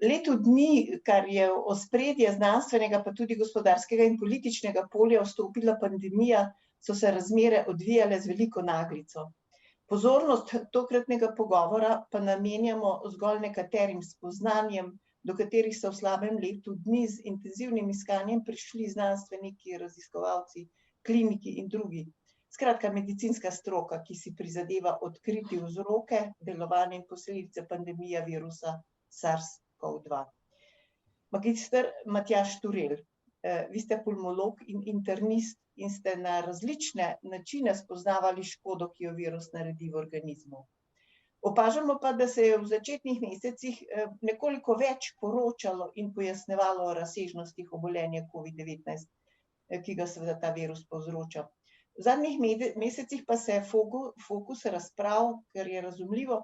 letu dni, kar je v ospredje znanstvenega, pa tudi gospodarskega in političnega polja vstopila pandemija, so se razmere odvijale z veliko naglico. Pozornost tokratnega pogovora pa namenjamo zgolj nekaterim spoznanjem, do katerih so v slabem letu dni z intenzivnim iskanjem prišli znanstveniki, raziskovalci, kliniki in drugi. Skratka, medicinska stroka, ki si prizadeva odkriti vzroke, delovanje in posledice pandemije virusa SARS-CoV-2. Magister Matjaž Turel, vi ste pulmolog in internist in ste na različne načine spoznavali škodo, ki jo virus naredi v organizmu. Opažamo pa, da se je v začetnih mesecih nekoliko več poročalo in pojasnjevalo o razsežnostih obolenja COVID-19, ki ga seveda ta virus povzroča. V zadnjih mesecih pa se je fokus razprav, ker je razumljivo,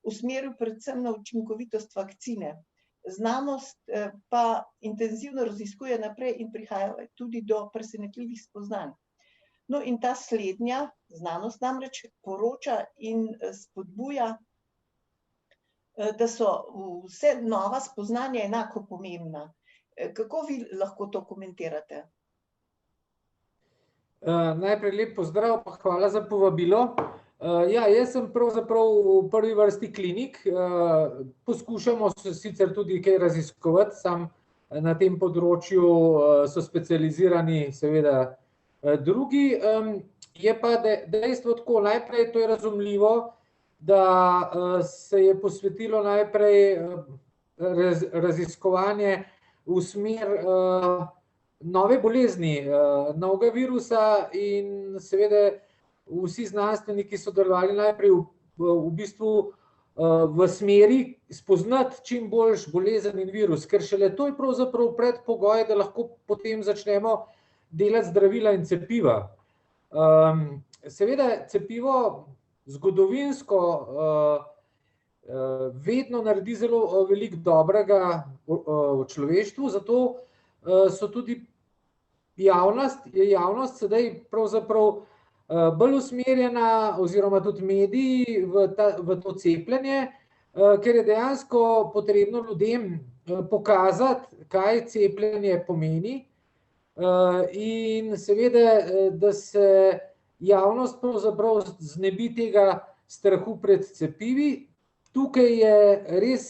usmeril predvsem na učinkovitost vakcine. Znanost pa intenzivno raziskuje naprej in prihaja tudi do presenetljivih spoznanj. No in ta slednja znanost namreč poroča in spodbuja, da so vse nova spoznanja enako pomembna. Kako vi lahko to komentirate? Najprej lep pozdrav, pa hvala za povabilo. Ja, jaz sem pravzaprav v prvi vrsti klinik. Poskušamo sicer tudi kaj raziskovati, sam na tem področju so specializirani seveda drugi. Je pa dejstvo tako, najprej to je razumljivo, da se je posvetilo najprej raziskovanje v smer nove bolezni, novega virusa in seveda vsi znanstveniki so delovali najprej v bistvu v smeri spoznati čim boljš bolezen in virus, ker šele to je pravzaprav predpogoj, da lahko potem začnemo delati zdravila in cepiva. Seveda cepivo zgodovinsko vedno naredi zelo veliko dobrega v človeštvu, zato so tudi javnost sedaj pravzaprav bolj usmerjena oziroma tudi mediji v to cepljenje, ker je dejansko potrebno ljudem pokazati, kaj cepljenje pomeni in seveda, da se javnost pravzaprav znebi tega strahu pred cepivi. Tukaj je res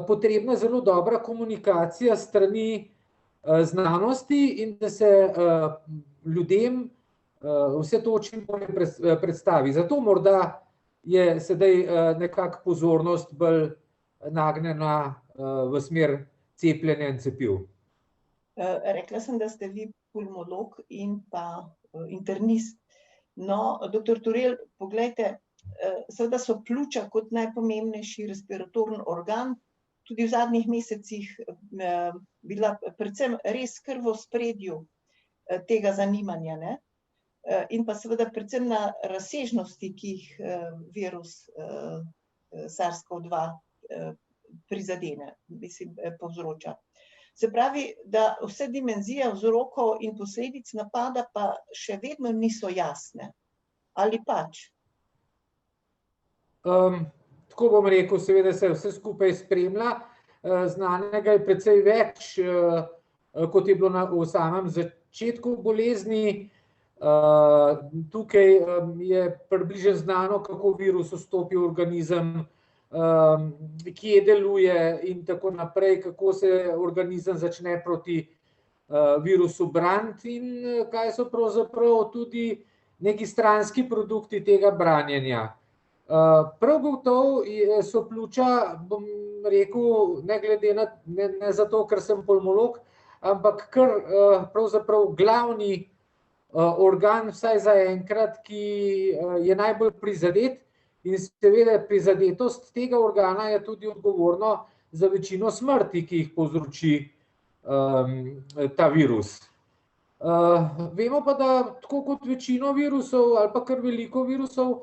potrebna zelo dobra komunikacija s strani znanosti in da se ljudem vse to čim bolje predstavi. Zato morda je sedaj nekako pozornost bolj nagnjena v smer cepljenja in cepiv. Rekla sem, da ste vi pulmolog in pa internist. No, doktor Turel, poglejte, seveda so pljuča kot najpomembnejši respiratorni organ tudi v zadnjih mesecih bila predvsem res kar v ospredju tega zanimanja, ne? In pa seveda predvsem na razsežnosti, ki jih virus SARS-CoV-2 prizadene, mislim, povzroča. Se pravi, da vse dimenzije vzrokov in posledic napada pa še vedno niso jasne. Ali pač? Tako bom rekel, seveda se vse skupaj spremlja. Znanega je precej več, kot je bilo v samem začetku bolezni. Tukaj je približno znano, kako virus vstopi v organizem, kje deluje in tako naprej, kako se organizem začne proti virusu braniti in kaj so pravzaprav tudi neki stranski produkti tega branjenja. Prav gotovo so pljuča, bom rekel, ne glede na, ne zato, ker sem pulmolog, ampak kar pravzaprav glavni organ, vsaj zaenkrat, ki je najbolj prizadet in seveda prizadetost tega organa je tudi odgovorno za večino smrti, ki jih povzroči ta virus. Vemo pa, da tako kot večino virusov ali pa kar veliko virusov,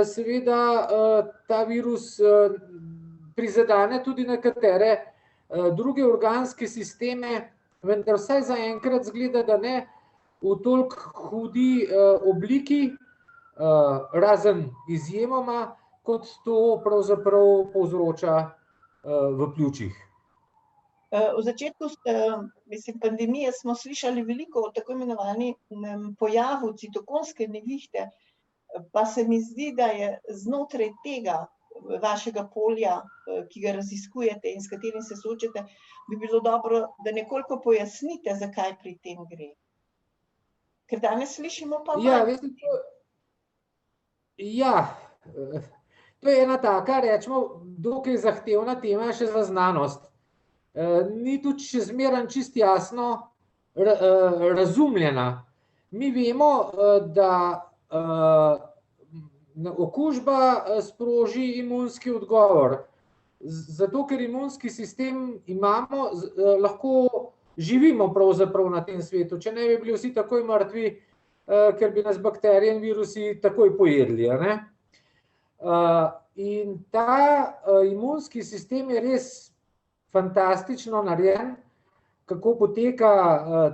seveda ta virus prizadene tudi nekatere druge organske sisteme, vendar vsaj zaenkrat izgleda, da ne v toliko hudi obliki, razen izjemoma, kot to pravzaprav povzroča v pljučih. V začetku pandemije smo slišali veliko o tako imenovanem pojavu citokonske nevihte, pa se mi zdi, da je znotraj tega vašega polja, ki ga raziskujete in s katerim se soočate, bi bilo dobro, da nekoliko pojasnite, zakaj pri tem gre. Ker danes slišimo pa manj. To je ena taka, rečemo, dokaj zahtevna tema še za znanost. Ni tudi še zmeraj čisto jasno razumljena. Mi vemo, da okužba sproži imunski odgovor. Zato, ker imunski sistem imamo, lahko živimo pravzaprav na tem svetu. Če ne bi bili vsi takoj mrtvi, ker bi nas bakterije in virusi takoj pojedli. In ta imunski sistem je res fantastično narejen, kako poteka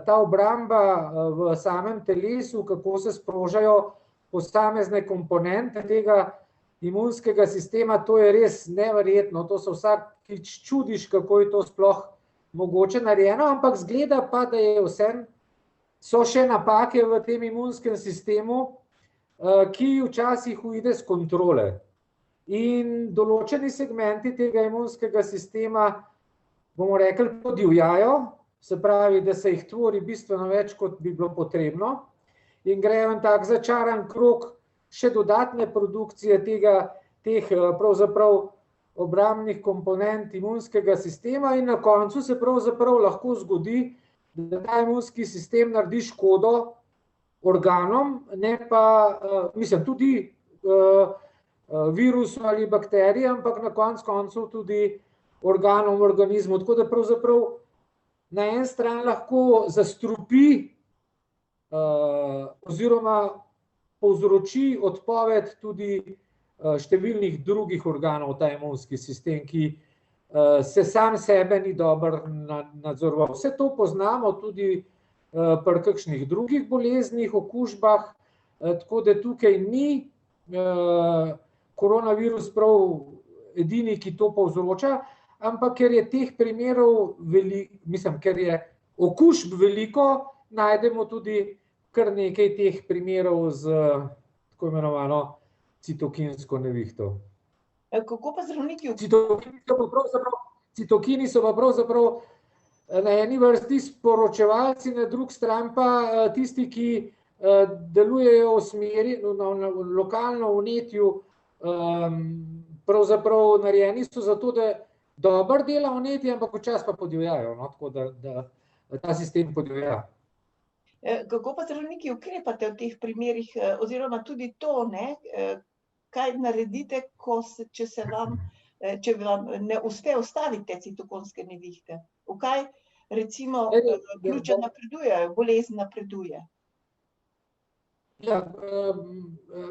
ta obramba v samem telesu, kako se sprožajo posamezne komponente tega imunskega sistema, to je res neverjetno, to se vsakič čudiš, kako je to sploh mogoče narejeno, ampak zgleda pa, da je vsem, so še napake v tem imunskem sistemu, ki včasih uide z kontrole. In določeni segmenti tega imunskega sistema, bomo rekli, podivjajo, se pravi, da se jih tvori bistveno več, kot bi bilo potrebno, in grejo en tak začaran krog še dodatne produkcije teh pravzaprav obrambnih komponent imunskega sistema in na koncu se pravzaprav lahko zgodi, da ta imunski sistem naredi škodo organom, ne pa, mislim, tudi virusu ali bakteriji, ampak na koncu tudi organom v organizmu. Tako da pravzaprav na en stran lahko zastrupi oziroma povzroči odpoved tudi številnih drugih organov, ta imunski sistem, ki se sam sebe ni dobro nadzoroval. Vse to poznamo tudi pri kakšnih drugih boleznih, okužbah, tako da tukaj ni koronavirus prav edini, ki to povzroča, ampak ker je teh primerov veliko, ker je okužb veliko, najdemo tudi kar nekaj teh primerov z tako imenovano citokinsko nevihto. Kako pa zdravniki? Citokini so pa pravzaprav na eni vrsti sporočevalci, na drugi strani pa tisti, ki delujejo v smeri, lokalno vnetju, pravzaprav narejeni so zato, da dobro dela vnetje, ampak včasih pa podivjajo, tako da ta sistem podivja. Kako pa zdravniki ukrepate v teh primerih, oziroma tudi to, kaj naredite, če vam ne uspe ustaviti te citokonske nevihte? V kaj recimo pljuča napredujejo, bolezen napreduje? Ja,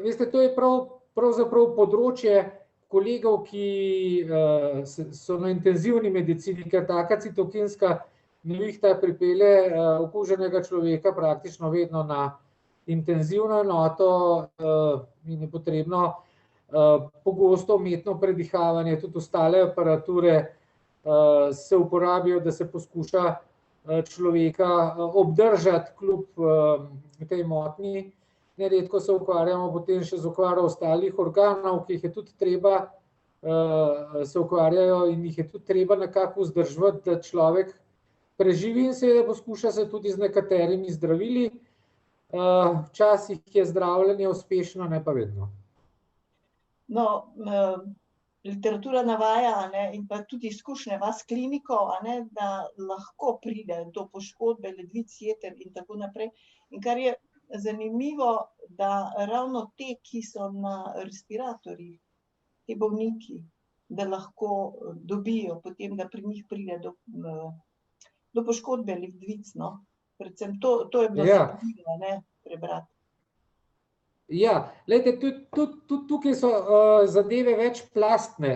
veste, to je pravzaprav področje kolegov, ki so na intenzivni medicini, ker taka citokinska nevihta pripelje okuženega človeka praktično vedno na intenzivno enoto in je potrebno pogosto umetno predihavanje, tudi ostale aparature se uporabijo, da se poskuša človeka obdržati kljub tej motnji. Neredko se ukvarjamo potem še z okvaro ostalih organov, ki jih je tudi treba, se ukvarjajo in jih je tudi treba nekako vzdrževati, da človek preživi in seveda poskuša se tudi z nekaterimi zdravili. Včasih je zdravljenje uspešno, ne pa vedno. No, literatura navaja in pa tudi izkušnje vas klinikov, da lahko pride do poškodbe ledvic, jeter in tako naprej. In kar je zanimivo, da ravno te, ki so na respiratorjih, ti bolniki, da lahko dobijo potem, da pri njih pride do poškodbe ledvic. Predvsem to je bilo zanimivo prebrati. Ja, glejte, tudi tukaj so zadeve večplastne.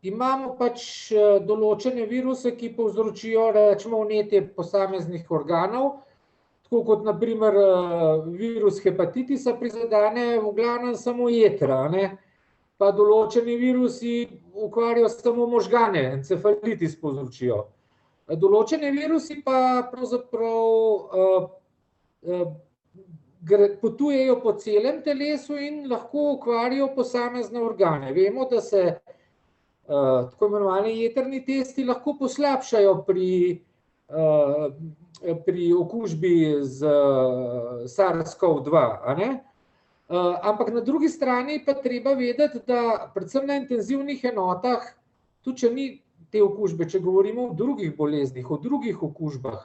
Imamo pač določene viruse, ki povzročijo, rečemo, vnetje posameznih organov, tako kot na primer virus hepatitisa prizadene v glavnem samo jetra, pa določeni virusi ukvarjajo samo možgane, encefalitis povzročijo. Določeni virusi pa pravzaprav potujejo po celem telesu in lahko ukvarjajo posamezne organe. Vemo, da se tako imenovani jetrni testi lahko poslabšajo pri okužbi z SARS-CoV-2, a ne? Ampak na drugi strani pa treba vedeti, da predvsem na intenzivnih enotah, tudi če ni te okužbe, če govorimo o drugih boleznih, o drugih okužbah,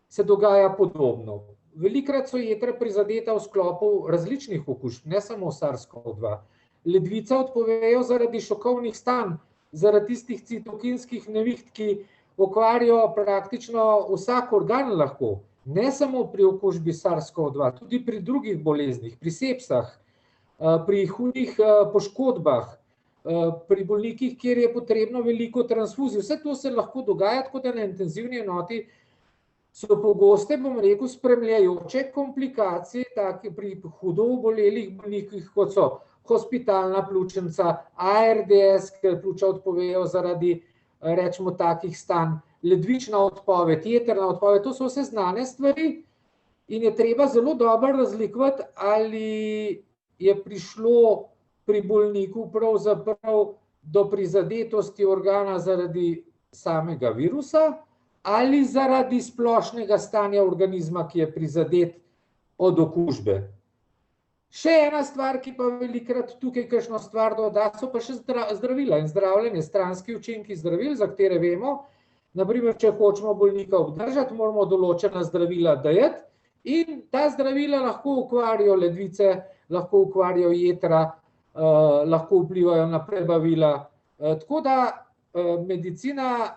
se dogaja podobno. Velikokrat so jetra prizadeta v sklopu različnih okužb, ne samo SARS-CoV-2. Ledvica odpovejo zaradi šokovnih stanj, zaradi tistih citokinskih neviht, ki okvarijo praktično vsak organ lahko. Ne samo pri okužbi SARS-CoV-2, tudi pri drugih boleznih, pri sepsah, pri hudih poškodbah, pri bolnikih, kjer je potrebno veliko transfuzij. Vse to se lahko dogaja, tako da na intenzivni enoti so pogoste, bom rekel, spremljajoče komplikacije pri hudo obolelih bolnikih, kot so hospitalna pljučnica, ARDS, ker pljuča odpovejo zaradi, rečemo, takih stanj, ledvična odpoved, jetrna odpoved, to so vse znane stvari in je treba zelo dobro razlikovati, ali je prišlo pri bolniku pravzaprav do prizadetosti organa zaradi samega virusa ali zaradi splošnega stanja organizma, ki je prizadet od okužbe. Še ena stvar, ki pa velikokrat tukaj kakšno stvar doda, so pa še zdravila in zdravljenje, stranski učinki zdravil, za katere vemo. Naprimer, če hočemo bolnika obdržati, moramo določena zdravila dajati in ta zdravila lahko ukvarjajo ledvice, lahko ukvarjajo jetra, lahko vplivajo na prebavila. Tako da medicina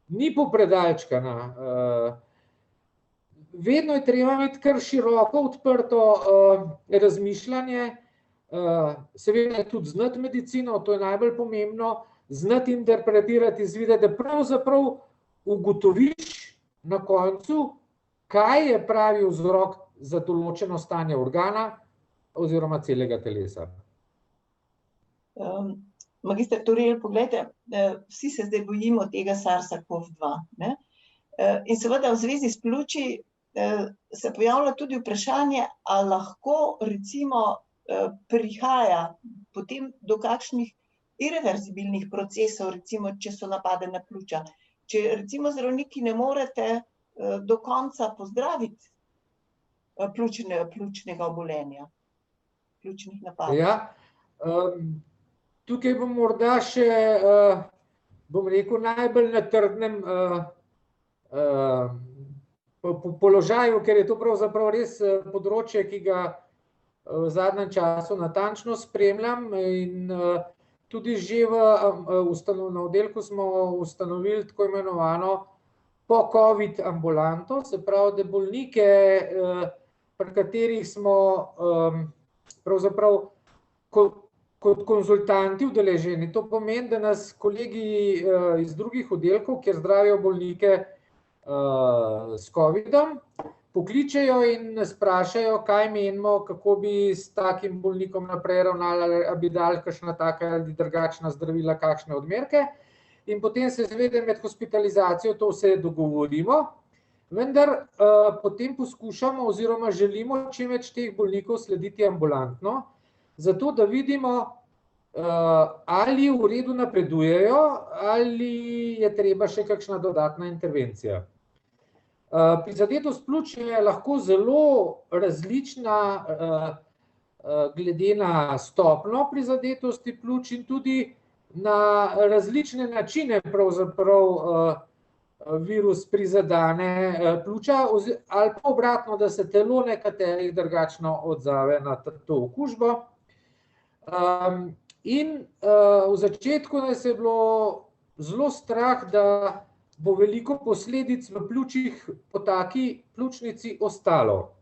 ni popredalčkana. Vedno je treba imeti kar široko odprto razmišljanje, seveda tudi znati medicino, to je najbolj pomembno, znati interpretirati izvide, da pravzaprav ugotoviš na koncu, kaj je pravi vzrok za določeno stanje organa oziroma celega telesa. Magister Turel, poglejte, vsi se zdaj bojimo tega SARS-CoV-2, ne? In seveda v zvezi s pljuči se pojavlja tudi vprašanje, ali lahko recimo prihaja potem do kakšnih irreverzibilnih procesov, recimo, če so napadena pljuča. Če recimo zdravniki ne morete do konca pozdraviti pljučnega obolenja, pljučnih napadov. Ja, tukaj bom morda še, bom rekel, najbolj na trdnem položaju, ker je to pravzaprav res področje, ki ga v zadnjem času natančno spremljam in tudi že na oddelku smo ustanovili tako imenovano po-covid ambulanto, se pravi, da bolnike, pri katerih smo pravzaprav kot konzultanti udeleženi. To pomeni, da nas kolegi iz drugih oddelkov, kjer zdravijo bolnike s covidom, pokličejo in nas vprašajo, kaj menimo, kako bi s takim bolnikom naprej ravnali, ali bi dali kakšna taka ali drugačna zdravila, kakšne odmerke. In potem se seveda med hospitalizacijo to vse dogovorimo, vendar potem poskušamo oziroma želimo čim več teh bolnikov slediti ambulantno, zato da vidimo, ali v redu napredujejo, ali je treba še kakšna dodatna intervencija. Prizadetost pljuč je lahko zelo različna glede na stopnjo prizadetosti pljuč in tudi na različne načine pravzaprav virus prizadene pljuča ali pa obratno, da se telo nekaterih drugačno odzove na to okužbo. In v začetku nas je bilo zelo strah, da bo veliko posledic v pljučih po taki pljučnici ostalo.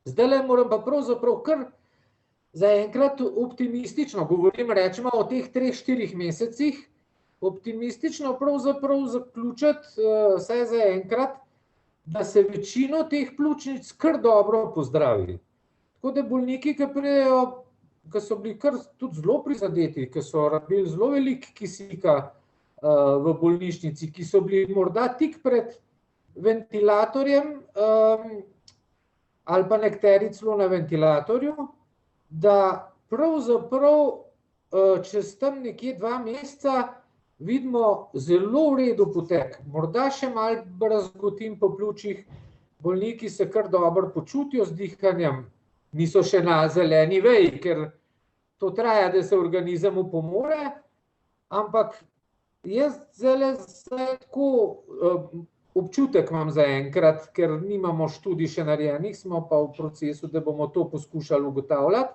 Zdajle moram pa pravzaprav kar zaenkrat optimistično, govorim, rečemo o teh 3-4 mesecih, optimistično pravzaprav zaključiti, vsaj zaenkrat, da se večino teh pljučnic kar dobro pozdravi. Tako da bolniki, ki pridejo, ki so bili kar tudi zelo prizadeti, ki so rabili zelo veliko kisika v bolnišnici, ki so bili morda tik pred ventilatorjem ali pa nekateri celo na ventilatorju, da pravzaprav čez tam nekje 2 meseca vidimo zelo v redu potek. Morda še malo brazgotin po pljučih, bolniki se kar dobro počutijo z dihanjem, niso še na zeleni veji, ker to traja, da se organizem opomore, ampak jaz zdaj tako občutek imam zaenkrat, ker nimamo študij še narejenih, smo pa v procesu, da bomo to poskušali ugotavljati.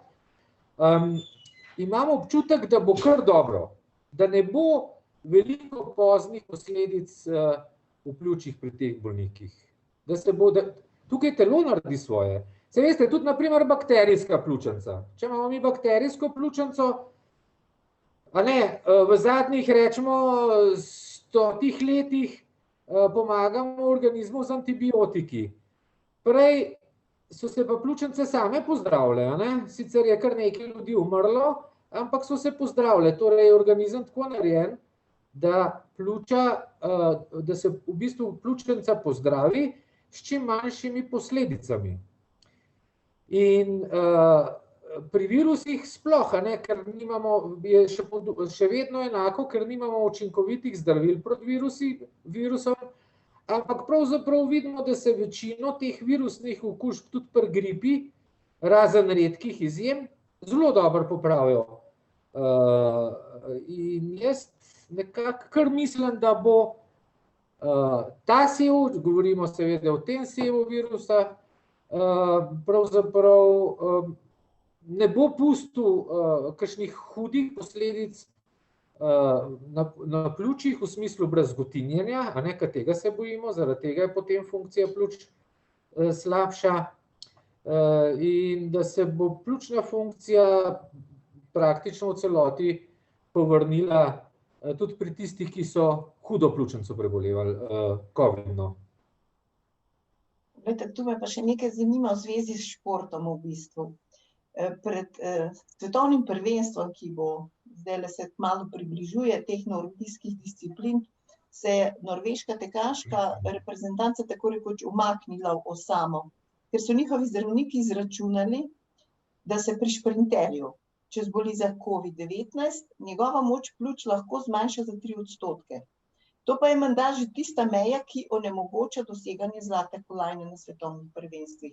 Imamo občutek, da bo kar dobro, da ne bo veliko poznih posledic v pljučih pri teh bolnikih. Da se bo, tukaj telo naredi svoje. Se veste, tudi naprimer bakterijska pljučnica. Če imamo mi bakterijsko pljučnico, v zadnjih, rečemo, 100 letih pomagamo organizmu z antibiotiki. Prej so se pa pljučnice same pozdravile, sicer je kar nekaj ljudi umrlo, ampak so se pozdravile. Torej je organizem tako narejen, da se v bistvu pljučnica pozdravi s čim manjšimi posledicami. In pri virusih sploh, ker je še vedno enako, ker nimamo učinkovitih zdravil proti virusom, ampak pravzaprav vidimo, da se večino teh virusnih okužb tudi pri gripi, razen redkih izjem, zelo dobro popravijo. In jaz nekako kar mislim, da bo ta sev, govorimo seveda o tem sevu virusa, pravzaprav ne bo pustil kakšnih hudih posledic na pljučih v smislu brazgotinjenja, ker tega se bojimo, zaradi tega je potem funkcija pljuč slabša, in da se bo pljučna funkcija praktično v celoti povrnila tudi pri tistih, ki so hudo pljučnico prebolevali, covidno. Tu me pa še nekaj zanima v zvezi s športom v bistvu. Pred svetovnim prvenstvom, ki bo zdaj se kmalu približuje, teh olimpijskih disciplin, se je norveška tekaška reprezentanca tako rekoč umaknila v osamo, ker so njihovi zdravniki izračunali, da se pri šprinterju, če zboli za COVID-19, njegova moč pljuč lahko zmanjša za 3%. To pa je menda že tista meja, ki onemogoča doseganje zlate kolajne na svetovnih prvenstvih.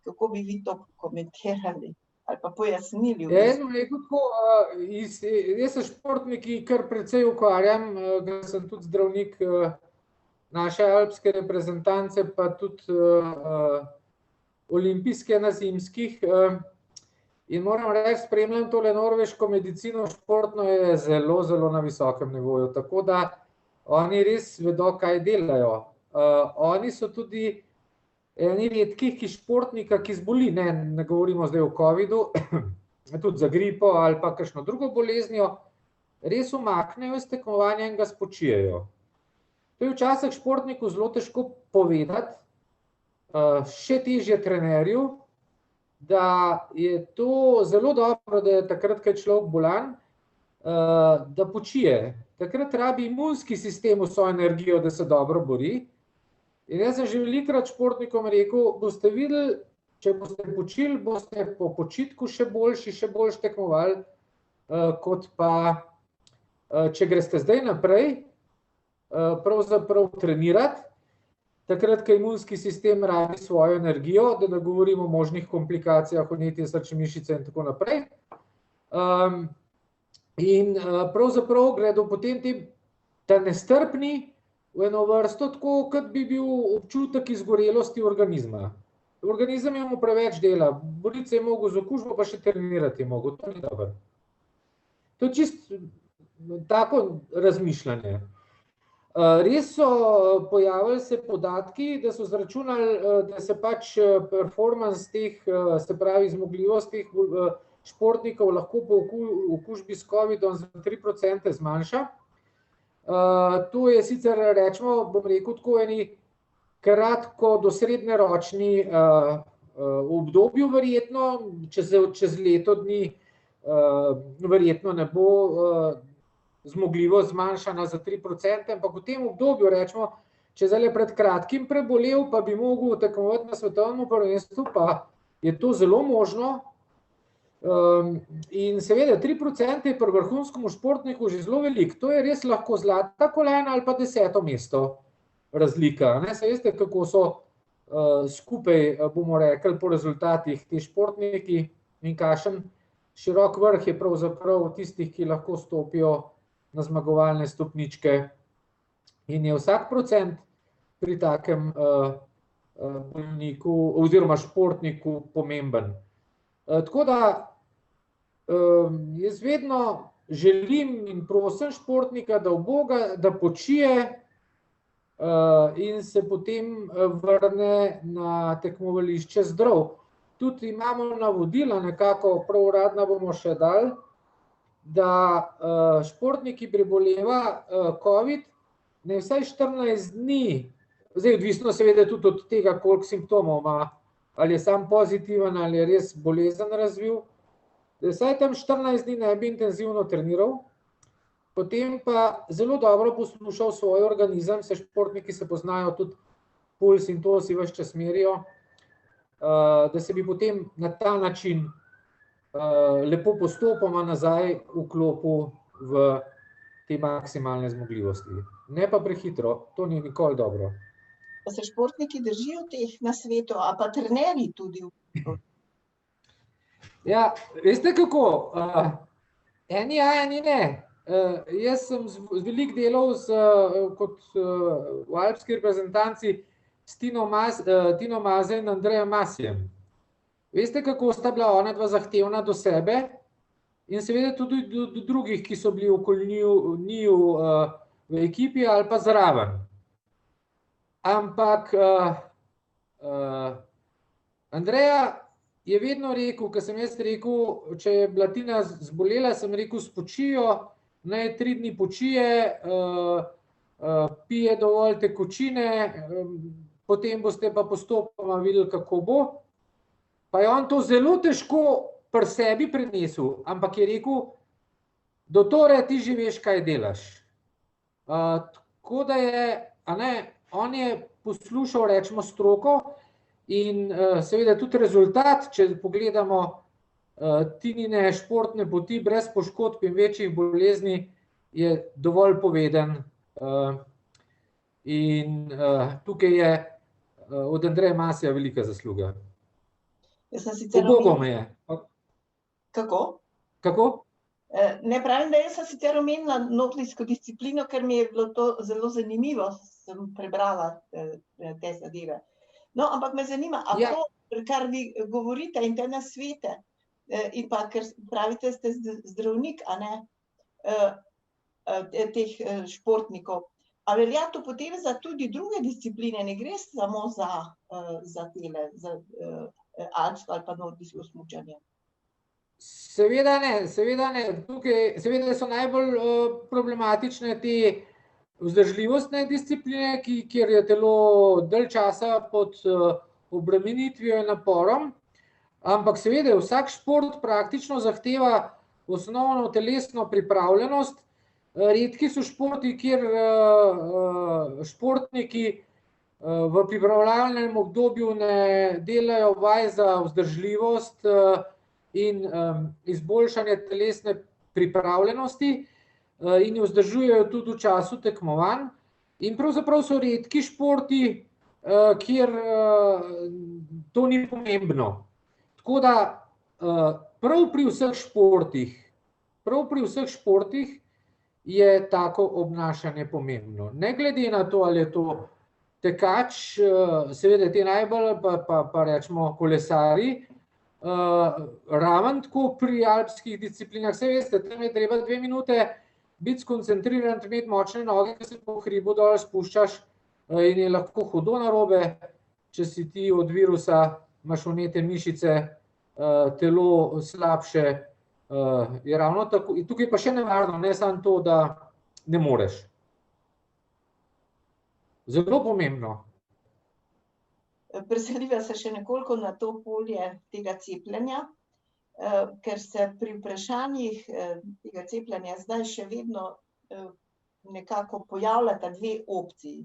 Kako bi vi to komentirali ali pa pojasnili? Jaz se športniki kar precej ukvarjam, ker sem tudi zdravnik naše alpske reprezentance, pa tudi olimpijske na zimskih. In moram reči, spremljam tole norveško medicino, športno je zelo, zelo na visokem nivoju, tako da oni res vedo, kaj delajo. Oni so tudi eni redkih, ki športnika, ki zboli, ne govorimo zdaj o covidu, tudi za gripo ali pa kakšno drugo boleznijo, res umaknejo iz tekmovanja in ga spočijejo. To je včasih športniku zelo težko povedati, še težje trenerju, da je to zelo dobro, da je takrat, ko je človek bolan, da počije. Takrat rabi imunski sistem vso energijo, da se dobro bori. In jaz sem že velikokrat športnikom rekel, boste videli, če boste počili, boste po počitku še boljši tekmovali, kot pa, če greste zdaj naprej, pravzaprav trenirati, takrat, ko imunski sistem rabi svojo energijo, da ne govorimo o možnih komplikacijah, vnetja srčne mišice in tako naprej. In pravzaprav gredo potem ta nestrpni v eno vrsto, tako kot bi bil občutek izgorelosti organizma. Organizem je mu preveč dela, boriti se je mogel z okužbo, pa še trenirati je mogel, to ni dobro. To je čisto tako razmišljanje. Res so pojavili se podatki, da so izračunali, da se pač performance teh, se pravi zmogljivost teh športnikov lahko po okužbi s covidom za 3% zmanjša. To je sicer, rečemo, bom rekel tako, eni kratko do srednjeročni obdobju verjetno, čez leto dni verjetno ne bo zmogljivost zmanjšana za 3%, ampak v tem obdobju, rečemo, če zdaj pred kratkim prebolel, pa bi mogel tekmovati na svetovnem prvenstvu, pa je to zelo možno. In seveda 3% je pri vrhunskem športniku že zelo veliko. To je res lahko zlata kolajna ali pa 10. mesto razlika. Saj veste, kako so skupaj, bomo rekli, po rezultatih ti športniki in kakšen širok vrh je pravzaprav tistih, ki lahko stopijo na zmagovalne stopničke. In je vsak procent pri takem bolniku oziroma športniku pomemben. Tako da jaz vedno želim in prosim športnika, da uboga, da počije in se potem vrne na tekmovališče zdrav. Tudi imamo navodila, nekako prav uradna bomo še dali, da športniki preboleva COVID ne vsaj 14 dni, zdaj odvisno seveda tudi od tega, koliko simptomov ima, ali je sam pozitiven ali je res bolezen razvil, da vsaj tam 14 dni ne bi intenzivno treniral, potem pa zelo dobro poslušal svoj organizem, se športniki se poznajo, tudi puls in to si ves čas merijo, da se bi potem na ta način lepo postopoma nazaj vklopil v te maksimalne zmogljivosti. Ne pa prehitro, to ni nikoli dobro. Pa se športniki držijo teh nasvetov, a pa trenerji tudi? Ja, veste kako, eni ja, eni ne. Jaz sem veliko delal kot v alpski reprezentanci s Tino Maze in Andrejem Masijem. Veste, kako sta bila ona dva zahtevna do sebe in seveda tudi do drugih, ki so bili okoli njiju v ekipi ali pa zraven. Ampak Andreja je vedno rekel, ko sem jaz rekel, če je bila Tina zbolela, sem rekel, spočijo, naj 3 dni počije, pije dovolj tekočine, potem boste pa postopoma videli, kako bo. Pa je on to zelo težko pri sebi prenesel, ampak je rekel, do tore ti že veš, kaj delaš. Tako da je, on je poslušal, rečemo, stroko in seveda tudi rezultat, če pogledamo Tinine športne poti brez poškodb in večjih bolezni, je dovolj poveden. In tukaj je od Andreja Masija velika zasluga. Ubogel me je. Kako? Kako? Ne pravim, da jaz sem sicer omenila nordijsko disciplino, ker mi je bilo to zelo zanimivo, sem prebrala te zadeve. No, ampak me zanima, a to, kar vi govorite in te nasvete, in pa, ker pravite, ste zdravnik, a ne, teh športnikov, a velja to potem za tudi druge discipline, ne gre samo za tele, za alpsko ali pa nordijsko smučanje? Seveda ne. Tukaj seveda so najbolj problematične te vzdržljivostne discipline, kjer je telo dalj časa pod obremenitvijo in naporom, ampak seveda vsak šport praktično zahteva osnovno telesno pripravljenost. Redki so športi, kjer športniki v pripravljalnem obdobju ne delajo vaj za vzdržljivost in izboljšanje telesne pripravljenosti in jo vzdržujejo tudi v času tekmovanj. In pravzaprav so redki športi, kjer to ni pomembno. Tako da prav pri vseh športih je tako obnašanje pomembno. Ne glede na to, ali je to tekač, seveda te najbolj, pa rečemo kolesarji, raven tako pri alpskih disciplinah, saj veste, tam je treba 2 minute biti skoncentriran, imeti močne noge, ki se po hribu dol spuščaš in je lahko hudo narobe, če si ti od virusa, imaš vnete mišice, telo slabše, je ravno tako, in tukaj pa še nevarno, ne samo to, da ne moreš. Zelo pomembno. Preseliva se še nekoliko na to polje tega cepljenja. ker se pri vprašanjih tega cepljenja zdaj še vedno nekako pojavljata dve opciji.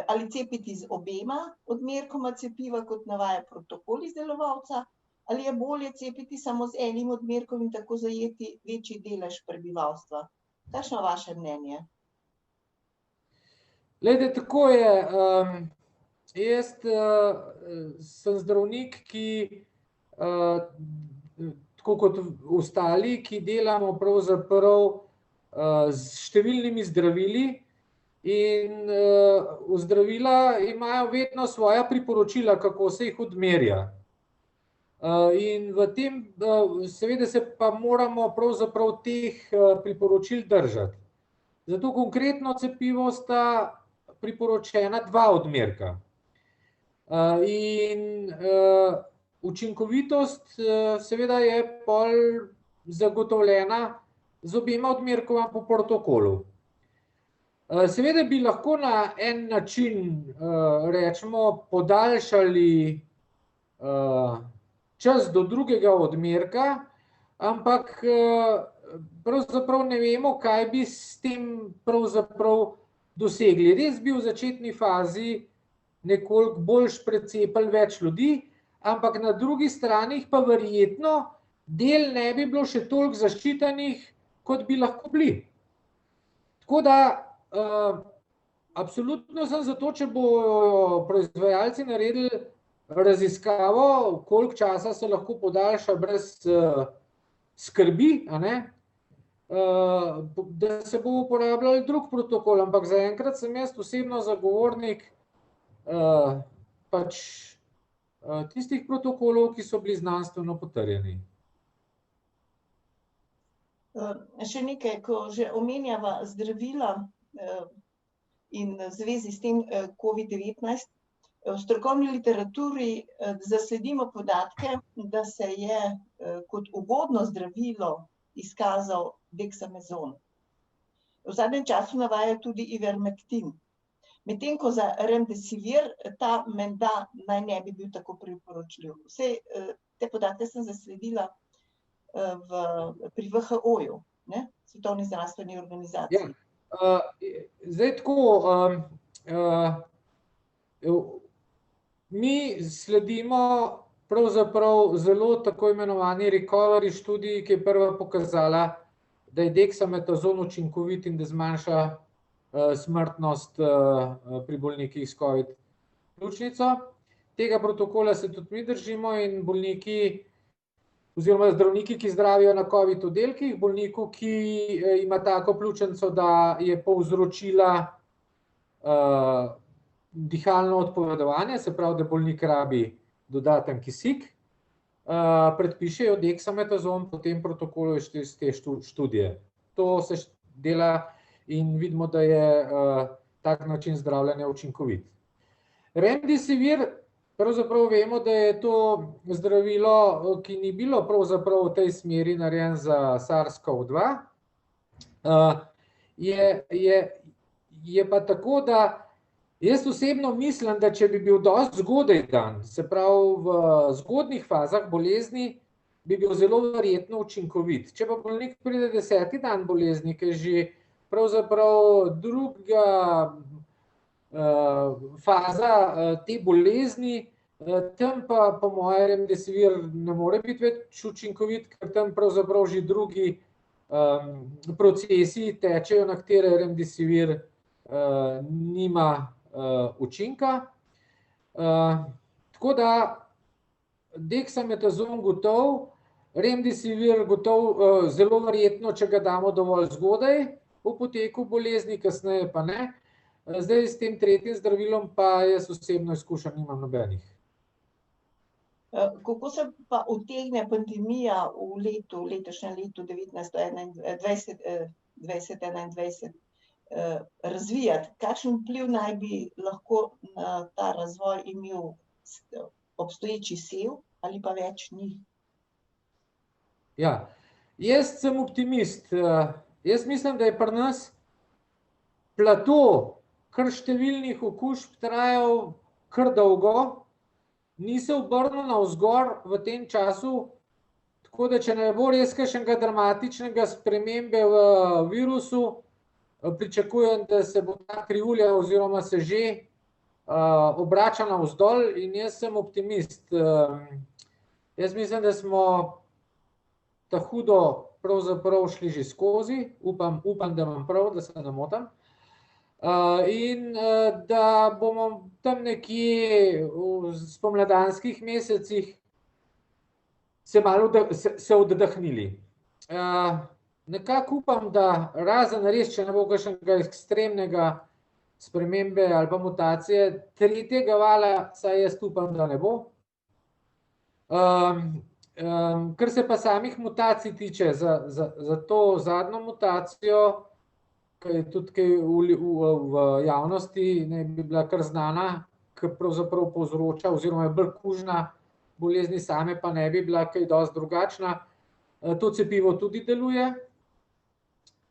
Ali cepiti z obema odmerkoma cepiva, kot navaja protokol izdelovalca, ali je bolje cepiti samo z enim odmerkom in tako zajeti večji delež prebivalstva. Kakšno je vaše mnenje? Glejte, tako je. Jaz sem zdravnik, ki tako kot ostali, ki delamo pravzaprav s številnimi zdravili in zdravila imajo vedno svoja priporočila, kako se jih odmerja. In v tem seveda se pa moramo pravzaprav teh priporočil držati. Zato konkretno cepivo sta priporočena 2 odmerka. In učinkovitost seveda je pol zagotovljena z obema odmerkoma po protokolu. Seveda bi lahko na en način, rečemo, podaljšali čas do drugega odmerka, ampak pravzaprav ne vemo, kaj bi s tem pravzaprav dosegli. Res bi v začetni fazi nekoliko bolj precepili več ljudi, ampak na drugi strani pa verjetno del ne bi bilo še toliko zaščitenih, kot bi lahko bili. Tako da absolutno sem za to, če bojo proizvajalci naredili raziskavo, koliko časa se lahko podaljša brez skrbi, da se bo uporabljal drug protokol, ampak zaenkrat sem jaz osebno zagovornik pač tistih protokolov, ki so bili znanstveno potrjeni. Še nekaj, ko že omenjava zdravila in v zvezi s tem COVID-19, v strokovni literaturi zasledimo podatke, da se je kot ugodno zdravilo izkazal dexamezon. V zadnjem času navajajo tudi ivermektin. Medtem ko za remdesivir ta menda naj ne bi bil tako priporočljiv. Vse te podatke sem zasledila pri WHO-ju, Svetovni zdravstveni organizaciji. Zdaj tako, mi sledimo pravzaprav zelo tako imenovani recovery študiji, ki je prva pokazala, da je dexametazon učinkovit in da zmanjša smrtnost pri bolnikih s COVID pljučnico. Tega protokola se tudi mi držimo in bolniki oziroma zdravniki, ki zdravijo na COVID oddelkih, bolniku, ki ima tako pljučnico, da je povzročila dihalno odpovedovanje, se pravi, da bolnik rabi dodaten kisik, predpišejo dexametazon po tem protokolu iz te študije. To se dela in vidimo, da je tak način zdravljenja učinkovit. Remdesivir, pravzaprav vemo, da je to zdravilo, ki ni bilo pravzaprav v tej smeri narejen za SARS-CoV-2. Je pa tako, da jaz osebno mislim, da če bi bil dosti zgodaj dan, se pravi v zgodnjih fazah bolezni, bi bil zelo verjetno učinkovit. Če pa bolnik pride 10. dan bolezni, ki je že pravzaprav druga faza te bolezni, tam pa po moje remdesivir ne more biti več učinkovit, ker tam pravzaprav že drugi procesi tečejo, na katere remdesivir nima učinka. Tako da dexametazon gotov, remdesivir gotov, zelo verjetno, če ga damo dovolj zgodaj v poteku bolezni, kasneje pa ne. Zdaj s tem tretjim zdravilom pa jaz osebno izkušenj nimam nobenih. Kako se pa utegne pandemija v letošnjem letu 2021 razvijati? Kakšen vpliv naj bi lahko na ta razvoj imel obstoječi sev ali pa več njih? Ja, jaz sem optimist. Jaz mislim, da je pri nas plato kar številnih okužb trajal kar dolgo, ni se obrnil navzgor v tem času Tako da, če ne bo res kakšnega dramatičnega spremembe v virusu, pričakujem, da se bo ta krivulja oziroma se že obrača navzdol in jaz sem optimist. Jaz mislim, da smo ta hudo pravzaprav šli že skozi, upam, da imam prav, da se ne motim. In da bomo tam nekje v spomladanskih mesecih se malo oddahnili. Nekako upam, da razen res, če ne bo kakšnega ekstremnega spremembe ali pa mutacije tretjega vala, saj jaz upam, da ne bo. Kar se pa samih mutacij tiče, za to zadnjo mutacijo, ki je tudi v javnosti ne bi bila kar znana, ki pravzaprav povzroča oziroma je bolj kužna, bolezni same pa ne bi bila kaj dosti drugačna. To cepivo tudi deluje.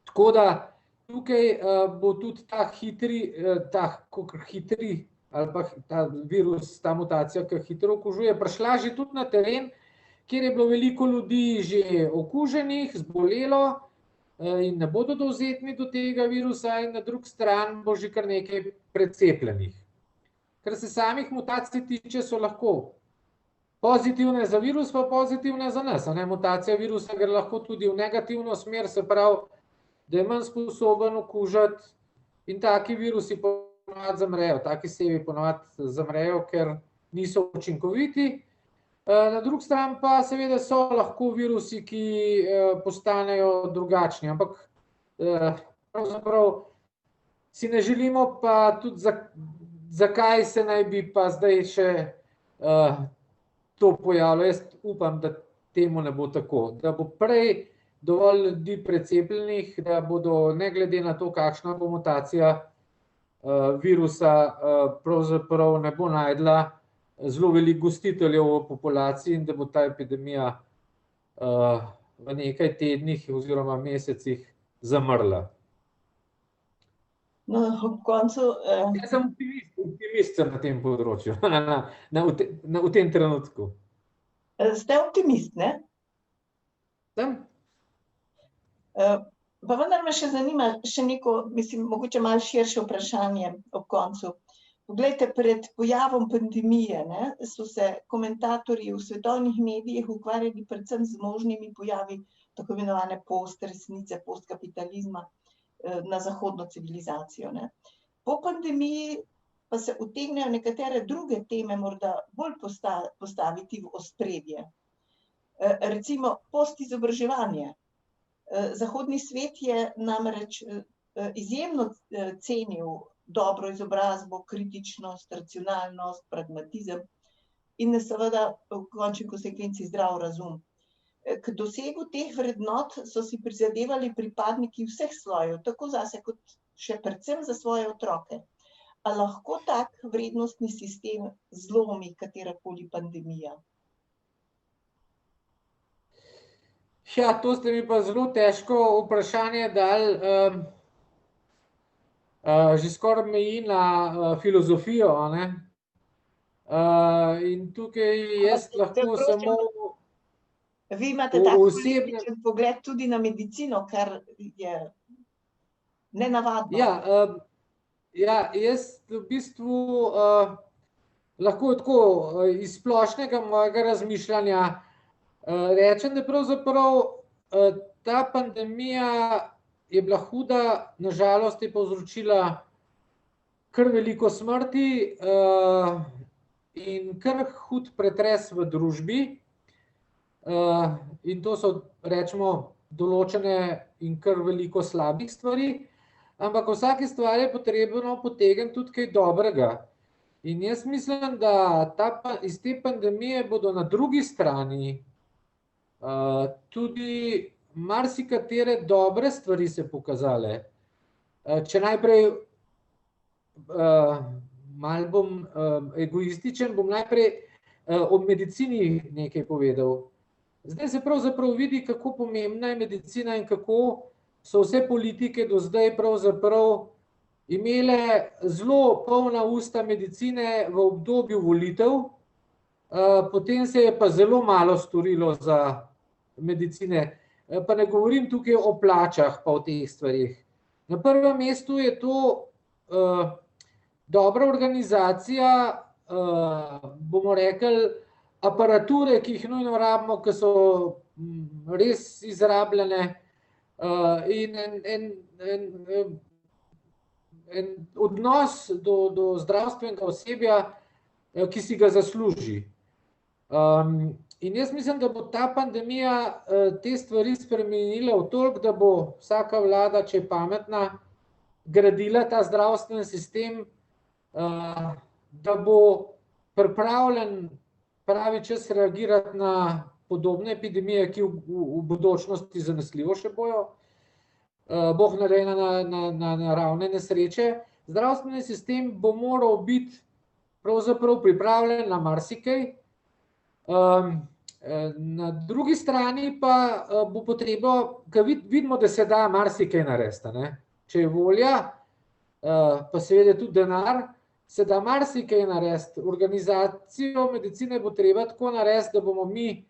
Tako da tukaj bo tudi ta hitri ali pa ta virus, ta mutacija, ki hitro okužuje, prišla že tudi na teren, kjer je bilo veliko ljudi že okuženih, zbolelo in ne bodo dovzetni do tega virusa, in na drugi strani bo že kar nekaj precepljenih. Kar se samih mutacij tiče, so lahko pozitivne za virus, pa pozitivne za nas. Mutacija virusa gre lahko tudi v negativno smer, se pravi, da je manj sposoben okužiti, in taki virusi ponovadi zamrejo, taki sevi ponovadi zamrejo, ker niso učinkoviti. Na drugi strani pa seveda so lahko virusi, ki postanejo drugačni, ampak pravzaprav si ne želimo pa tudi, zakaj se naj bi pa zdaj še to pojavilo. Jaz upam, da temu ne bo tako, da bo prej dovolj ljudi precepljenih, da bodo ne glede na to, kakšna bo mutacija virusa, pravzaprav ne bo najdla zelo veliko gostiteljev v populaciji in da bo ta epidemija v nekaj tednih oziroma mesecih zamrla. No, ob koncu... Jaz sem optimist na tem področju, v tem trenutku. Ste optimist, ne? Sem. Pa vendar me še zanima še neko, mislim, mogoče malo širše vprašanje ob koncu. Poglejte, pred pojavom pandemije so se komentatorji v svetovnih medijih ukvarjali predvsem z možnimi pojavi tako imenovane postresnice, postkapitalizma na zahodno civilizacijo. Po pandemiji pa se utegnejo nekatere druge teme morda bolj postaviti v ospredje. Recimo postizobraževanje. Zahodni svet je namreč izjemno cenil dobro izobrazbo, kritičnost, racionalnost, pragmatizem in seveda v končni konsekvenci zdrav razum. K dosegu teh vrednot so si prizadevali pripadniki vseh slojev, tako zase kot še predvsem za svoje otroke. A lahko tak vrednostni sistem zlomi katerakoli pandemija? Ja, to ste mi pa zelo težko vprašanje dali. Že skoraj meji na filozofijo, in tukaj jaz lahko samo... Vi imate tak političen pogled tudi na medicino, kar je nenavadno. Ja, jaz v bistvu lahko tako iz splošnega mojega razmišljanja rečem, da pravzaprav ta pandemija je bila huda, nažalost je povzročila kar veliko smrti in kar hud pretres v družbi. In to so, rečemo, določene in kar veliko slabih stvari, ampak vsake stvari je potrebno potegniti tudi kaj dobrega. In jaz mislim, da iz te pandemije bodo na drugi strani tudi marsikatere dobre stvari se pokazale. Če najprej malo bom egoističen, bom najprej o medicini nekaj povedal. Zdaj se pravzaprav vidi, kako pomembna je medicina in kako so vse politike do zdaj pravzaprav imele zelo polna usta medicine v obdobju volitev, potem se je pa zelo malo storilo za medicine. Pa ne govorim tukaj o plačah pa o teh stvarih. Na prvem mestu je to dobra organizacija, bomo rekli, aparature, ki jih nujno rabimo, ki so res izrabljene, in en odnos do zdravstvenega osebja, ki si ga zasluži. In jaz mislim, da bo ta pandemija te stvari spremenila v toliko, da bo vsaka vlada, če je pametna, gradila ta zdravstveni sistem, da bo pripravljen pravi čas reagirati na podobne epidemije, ki v bodočnosti zanesljivo še bojo, Bog ne daj na naravne nesreče. Zdravstveni sistem bo moral biti pravzaprav pripravljen na marsikaj. Na drugi strani pa bo potrebo, ker vidimo, da se da marsikaj narediti. Če je volja, pa seveda tudi denar, se da marsikaj narediti. Organizacijo medicine bo treba tako narediti, da bomo mi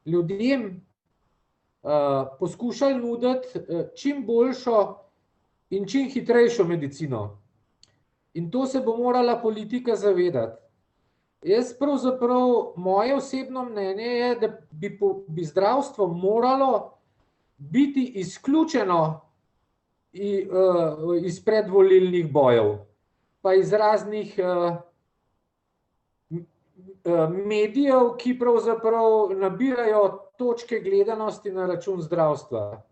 ljudem poskušali nuditi čim boljšo in čim hitrejšo medicino. In to se bo morala politika zavedati. Jaz pravzaprav, moje osebno mnenje je, da bi zdravstvo moralo biti izključeno iz predvolilnih bojev, pa iz raznih medijev, ki pravzaprav nabirajo točke gledanosti na račun zdravstva.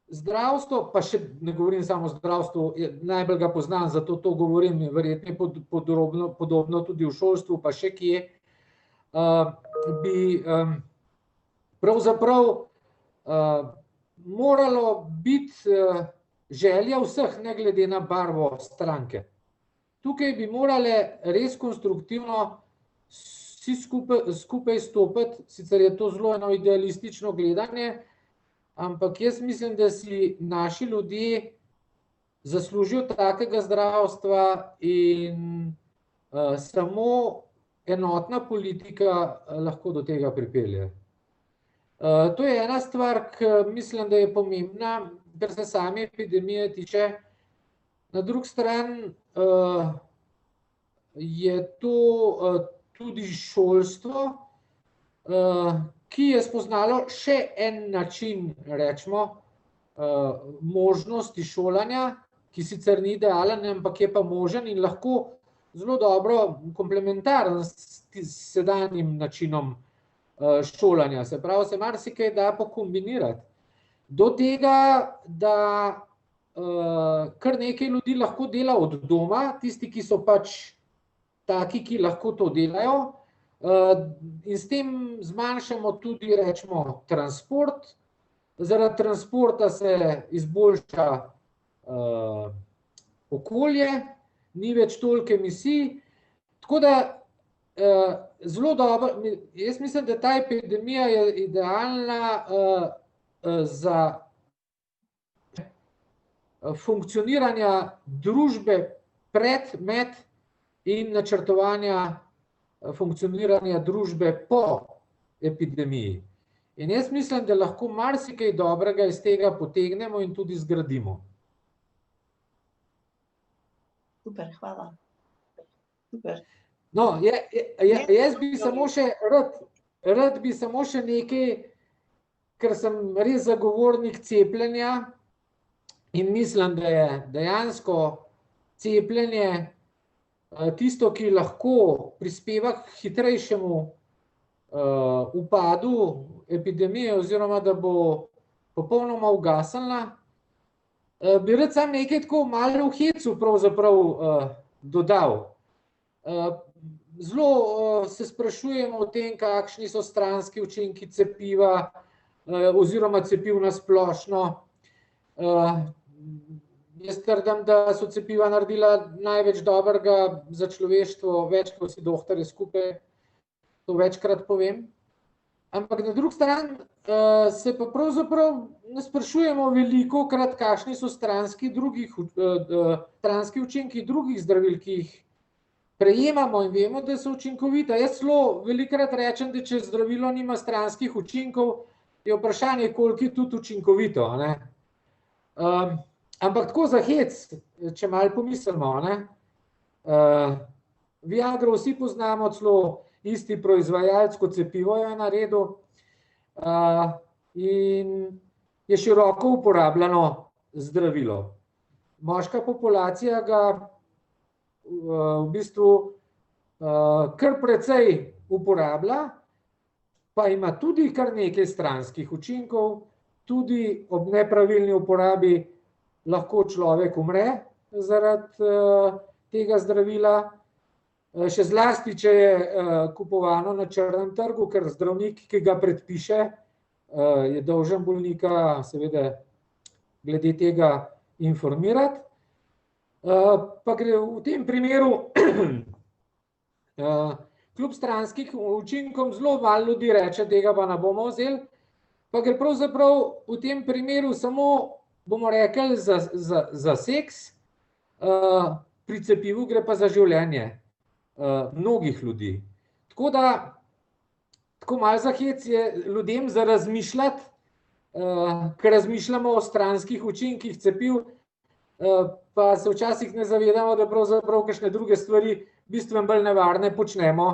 Zdravstvo, pa še ne govorim samo o zdravstvu, najbolj ga poznam, zato to govorim, verjetno podobno tudi v šolstvu, pa še kje, bi pravzaprav moralo biti želja vseh, ne glede na barvo stranke. Tukaj bi morali res konstruktivno vsi skupaj stopiti, sicer je to zelo eno idealistično gledanje, ampak jaz mislim, da si naši ljudje zaslužijo takega zdravstva in samo enotna politika lahko do tega pripelje. To je ena stvar, ki mislim, da je pomembna, kar se same epidemije tiče. Na drugi strani je to tudi šolstvo, ki je spoznalo še en način, rečemo, možnosti šolanja, ki sicer ni idealen, ampak je pa možen in lahko zelo dobro komplementaren s sedanjim načinom šolanja. Se pravi, se marsikaj da pokombinirati. Do tega, da kar nekaj ljudi lahko dela od doma, tisti, ki so pač taki, ki lahko to delajo, in s tem zmanjšamo tudi, rečemo, transport. Zaradi transporta se izboljša okolje, ni več toliko emisij. Tako da zelo dobro, jaz mislim, da ta epidemija je idealna za funkcioniranja družbe pred, med in načrtovanja funkcioniranja družbe po epidemiji. In jaz mislim, da lahko marsikaj dobrega iz tega potegnemo in tudi zgradimo. Super, hvala. Super. No, jaz bi samo še rad bi samo še nekaj, ker sem res zagovornik cepljenja in mislim, da je dejansko cepljenje tisto, ki lahko prispeva k hitrejšemu upadu epidemije oziroma da bo popolnoma ugasnila. Bi rad sam nekaj tako malo v hecu pravzaprav dodal. Zelo se sprašujemo o tem, kakšni so stranski učinki cepiva oziroma cepiv na splošno. Jaz trdim, da so cepiva naredila največ dobrega za človeštvo, več kot vsi doktorji skupaj, to večkrat povem. Ampak na drugi strani se pa pravzaprav ne sprašujemo velikokrat, kakšni so stranski učinki drugih zdravil, ki jih prejemamo in vemo, da so učinkovita. Jaz celo velikokrat rečem, da če zdravilo nima stranskih učinkov, je vprašanje, koliko je tudi učinkovito. Ampak tako za hec, če malo pomislimo, Viagro vsi poznamo, celo isti proizvajalec kot cepivo je naredil in je široko uporabljeno zdravilo. Moška populacija ga v bistvu kar precej uporablja, pa ima tudi kar nekaj stranskih učinkov, tudi ob nepravilni uporabi lahko človek umre zaradi tega zdravila. Še zlasti, če je kupovano na črnem trgu, ker zdravnik, ki ga predpiše, je dolžan bolnika seveda glede tega informirati. Pa gre v tem primeru kljub stranskim učinkom zelo malo ljudi reče, tega pa ne bomo vzeli, pa gre pravzaprav v tem primeru samo, bomo rekli, za seks, pri cepivu gre pa za življenje mnogih ljudi. Tako da, tako malo za hec je ljudem za razmišljati, ker razmišljamo o stranskih učinkih cepiv, pa se včasih ne zavedamo, da pravzaprav kakšne druge stvari bistveno bolj nevarne počnemo,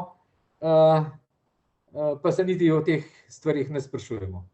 pa se niti o teh stvarih ne sprašujemo.